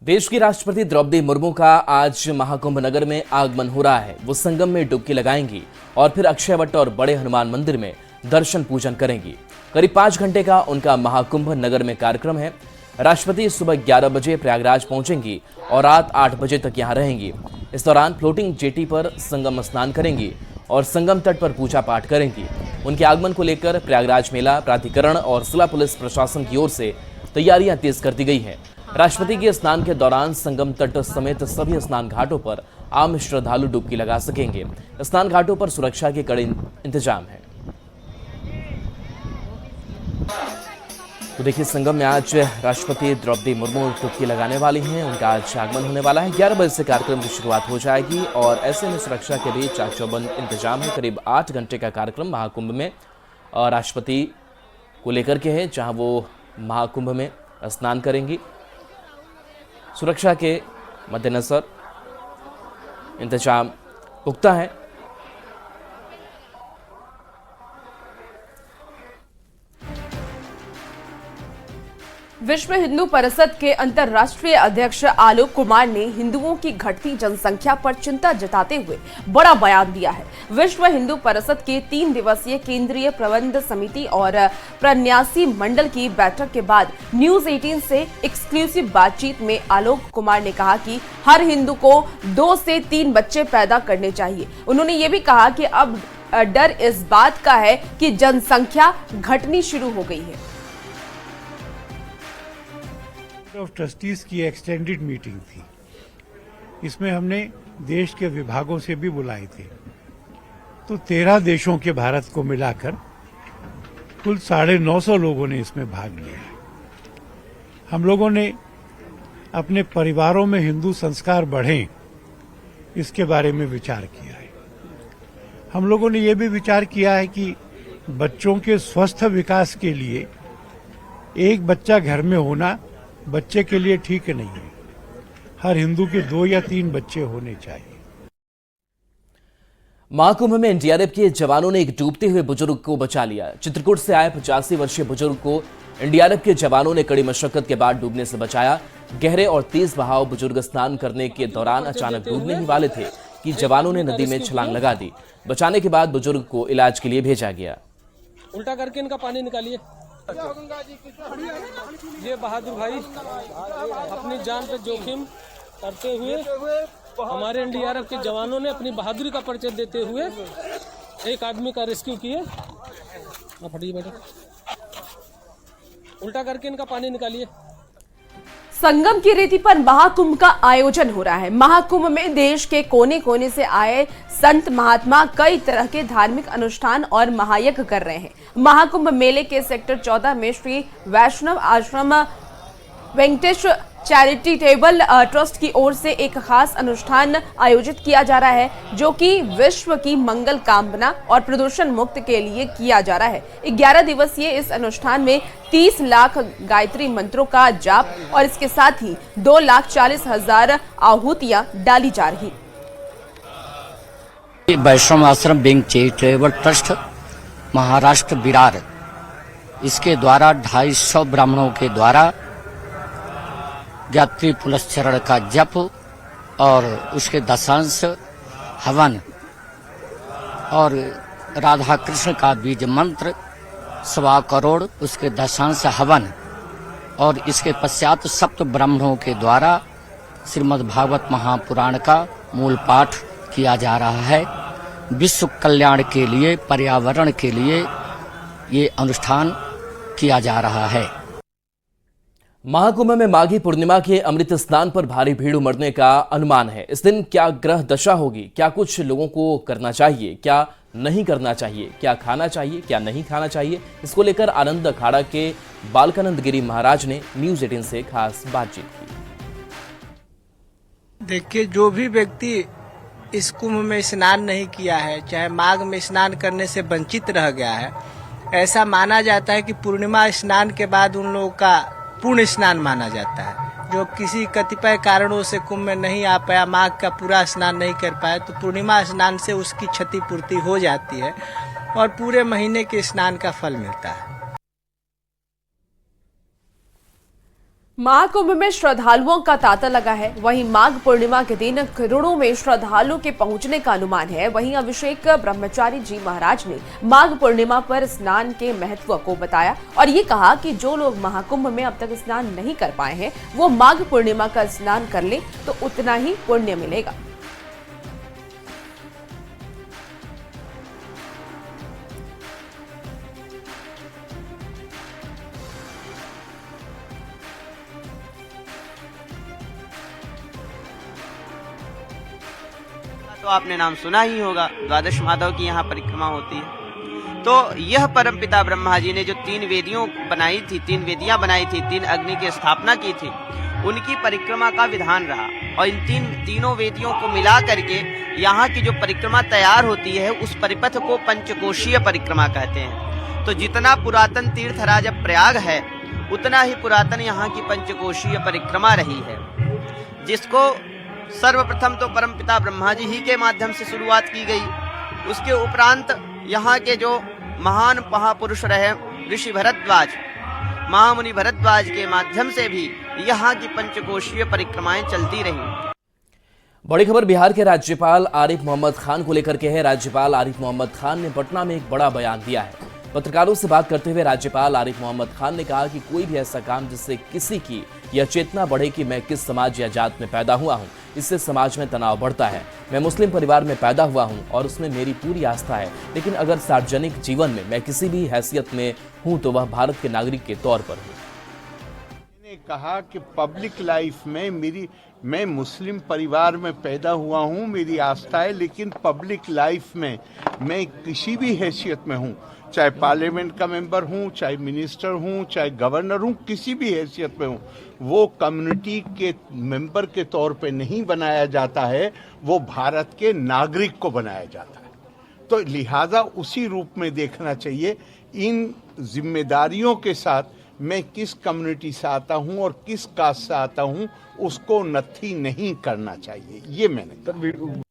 देश की राष्ट्रपति द्रौपदी मुर्मू का आज महाकुंभ नगर में आगमन हो रहा है। वो संगम में डुबकी लगाएंगी और फिर अक्षयवट और बड़े हनुमान मंदिर में दर्शन पूजन करेंगी। करीब 5 घंटे का उनका महाकुंभ नगर में कार्यक्रम है। राष्ट्रपति सुबह 11 बजे प्रयागराज पहुंचेंगी और रात 8 बजे तक यहां रहेंगी। इस दौरान फ्लोटिंग जेटी पर संगम स्नान करेंगी और संगम तट पर पूजा पाठ करेंगी। उनके आगमन को लेकर प्रयागराज मेला प्राधिकरण और जिला पुलिस प्रशासन की ओर से तैयारियां तेज कर दी गई हैं। राष्ट्रपति के स्नान के दौरान संगम तट समेत सभी स्नान घाटों पर आम श्रद्धालु डुबकी लगा सकेंगे। स्नान घाटों पर सुरक्षा के कड़े इंतजाम हैं। तो देखिए, संगम में आज राष्ट्रपति द्रौपदी मुर्मू डुबकी लगाने वाली हैं। उनका आज आगमन होने वाला है। 11 बजे से कार्यक्रम की शुरुआत हो जाएगी और ऐसे में सुरक्षा के भी चाक चौबंद इंतजाम है। करीब 8 घंटे का कार्यक्रम महाकुंभ में राष्ट्रपति को लेकर के है, जहां वो महाकुंभ में स्नान करेंगी। सुरक्षा के मद्देनजर इंतजाम पुख्ता है। विश्व हिंदू परिषद के अंतर्राष्ट्रीय अध्यक्ष आलोक कुमार ने हिंदुओं की घटती जनसंख्या पर चिंता जताते हुए बड़ा बयान दिया है। विश्व हिंदू परिषद के 3 दिवसीय केंद्रीय प्रबंध समिति और प्रन्यासी मंडल की बैठक के बाद न्यूज 18 से एक्सक्लूसिव बातचीत में आलोक कुमार ने कहा कि हर हिंदू को 2 से 3 बच्चे पैदा करने चाहिए। उन्होंने ये भी कहा कि अब डर इस बात का है कि जनसंख्या घटनी शुरू हो गई है। ऑफ ट्रस्टीज की एक्सटेंडेड मीटिंग थी। इसमें हमने देश के विभागों से भी बुलाए थे। तो 13 देशों के भारत को मिलाकर कुल 950 लोगों ने इसमें भाग लिया। हम लोगों ने अपने परिवारों में हिंदू संस्कार बढ़ें, इसके बारे में विचार किया है। हम लोगों ने यह भी विचार किया है कि बच्चों के स्वस्थ विकास के लिए एक बच्चा घर में होना बच्चे के लिए ठीक नहीं है। हर हिंदू के 2 या 3 बच्चे होने चाहिए। महाकुंभ में एनडीआरएफ के जवानों ने एक डूबते हुए बुजुर्ग को बचा लिया। चित्रकूट से आए 85 वर्षीय बुजुर्ग को एनडीआरएफ के जवानों ने कड़ी मशक्कत के बाद डूबने से बचाया। गहरे और तेज बहाव बुजुर्ग स्नान करने के दौरान अचानक डूबने ही वाले थे कि जवानों ने नदी में छलांग लगा दी। बचाने के बाद बुजुर्ग को इलाज के लिए भेजा गया। उल्टा करके इनका पानी निकालिए। ये बहादुर भाई अपनी जान पे जोखिम करते हुए हमारे एनडीआरएफ के जवानों ने अपनी बहादुरी का परिचय देते हुए एक आदमी का रेस्क्यू किए। फटिए बेटा, उल्टा करके इनका पानी निकालिए। संगम की रेती पर महाकुंभ का आयोजन हो रहा है। महाकुंभ में देश के कोने कोने से आए संत महात्मा कई तरह के धार्मिक अनुष्ठान और महायज्ञ कर रहे हैं। महाकुंभ मेले के सेक्टर 14 में श्री वैष्णव आश्रम वेंकटेश चैरिटेबल ट्रस्ट की ओर से एक खास अनुष्ठान आयोजित किया जा रहा है, जो कि विश्व की मंगल कामना और प्रदूषण मुक्त के लिए किया जा रहा है। 11 दिवसीय इस अनुष्ठान में 30 लाख गायत्री मंत्रों का जाप और इसके साथ ही 2,40,000 आहुतियां डाली जा रही। वैष्णव आश्रम bank charitable trust Maharashtra Virar, इसके द्वारा 250 ब्राह्मणों के द्वारा गायत्री पुनश्चरण का जप और उसके दशांश हवन और राधा कृष्ण का बीज मंत्र 1.25 करोड़ उसके दशांश हवन और इसके पश्चात सप्त ब्राह्मणों के द्वारा श्रीमद् भागवत महापुराण का मूल पाठ किया जा रहा है। विश्व कल्याण के लिए, पर्यावरण के लिए ये अनुष्ठान किया जा रहा है। महाकुंभ में माघी पूर्णिमा के अमृत स्नान पर भारी भीड़ उमड़ने का अनुमान है। इस दिन क्या ग्रह दशा होगी, क्या कुछ लोगों को करना चाहिए, क्या नहीं करना चाहिए, क्या खाना चाहिए, क्या नहीं खाना चाहिए, इसको लेकर आनंद अखाड़ा के बालकानंद गिरी महाराज ने न्यूज 18 से खास बातचीत की। देखिए, जो भी व्यक्ति इस कुंभ में स्नान नहीं किया है, चाहे माघ में स्नान करने से वंचित रह गया है, ऐसा माना जाता है कि पूर्णिमा स्नान के बाद उन लोगों का पूर्ण स्नान माना जाता है। जो किसी कतिपय कारणों से कुंभ में नहीं आ पाया, माघ का पूरा स्नान नहीं कर पाया, तो पूर्णिमा स्नान से उसकी क्षतिपूर्ति हो जाती है और पूरे महीने के स्नान का फल मिलता है। महाकुंभ में श्रद्धालुओं का तांता लगा है। वहीं माघ पूर्णिमा के दिन करोड़ों में श्रद्धालुओं के पहुंचने का अनुमान है। वहीं अभिषेक ब्रह्मचारी जी महाराज ने माघ पूर्णिमा पर स्नान के महत्व को बताया और ये कहा कि जो लोग महाकुंभ में अब तक स्नान नहीं कर पाए हैं वो माघ पूर्णिमा का स्नान कर ले तो उतना ही पुण्य मिलेगा। तो आपने नाम सुना ही होगा, द्वादश माधव की यहाँ परिक्रमा होती है। तो यह परमपिता ब्रह्मा जी ने जो 3 वेदियां बनाई थी, 3 अग्नि की स्थापना की थी, उनकी परिक्रमा का विधान रहा और इन तीनों वेदियों को मिला करके यहाँ की जो परिक्रमा तैयार होती है उस परिपथ को पंचकोशीय परिक्रमा कहते हैं। तो जितना पुरातन तीर्थराज प्रयाग है उतना ही पुरातन यहाँ की पंचकोशीय परिक्रमा रही है, जिसको सर्वप्रथम तो परमपिता ब्रह्मा जी ही के माध्यम से शुरुआत की गई। उसके उपरांत यहाँ के जो महान महापुरुष रहे ऋषि भरद्वाज, महामुनि भरद्वाज के माध्यम से भी यहाँ की पंचकोशीय परिक्रमाएं चलती रहीं। बड़ी खबर बिहार के राज्यपाल आरिफ मोहम्मद खान को लेकर के है। राज्यपाल आरिफ मोहम्मद खान ने पटना में एक बड़ा बयान दिया है। पत्रकारों से बात करते हुए राज्यपाल आरिफ मोहम्मद खान ने कहा कि कोई भी ऐसा काम जिससे किसी की यह चेतना बढ़े कि मैं किस समाज या जात में पैदा हुआ हूं, इससे समाज में तनाव बढ़ता है। मैं मुस्लिम परिवार में पैदा हुआ हूं और उसमें मेरी पूरी आस्था है, लेकिन अगर सार्वजनिक जीवन में मैं किसी भी हैसियत में हूं तो वह भारत के नागरिक के तौर पर हूं। मैंने कहा कि पब्लिक लाइफ में मैं मुस्लिम परिवार में पैदा हुआ हूं, मेरी आस्था है, लेकिन पब्लिक लाइफ में मैं किसी भी हैसियत में हूं, चाहे पार्लियामेंट का मेंबर हूं, चाहे मिनिस्टर हूं, चाहे गवर्नर हूं, किसी भी हैसियत में हूं, वो कम्युनिटी के मेंबर के तौर पे नहीं बनाया जाता है, वो भारत के नागरिक को बनाया जाता है। तो लिहाजा उसी रूप में देखना चाहिए। इन जिम्मेदारियों के साथ मैं किस कम्युनिटी से आता हूं और किस कास्ट से आता हूं उसको नथी नहीं करना चाहिए, ये मैंने कहा।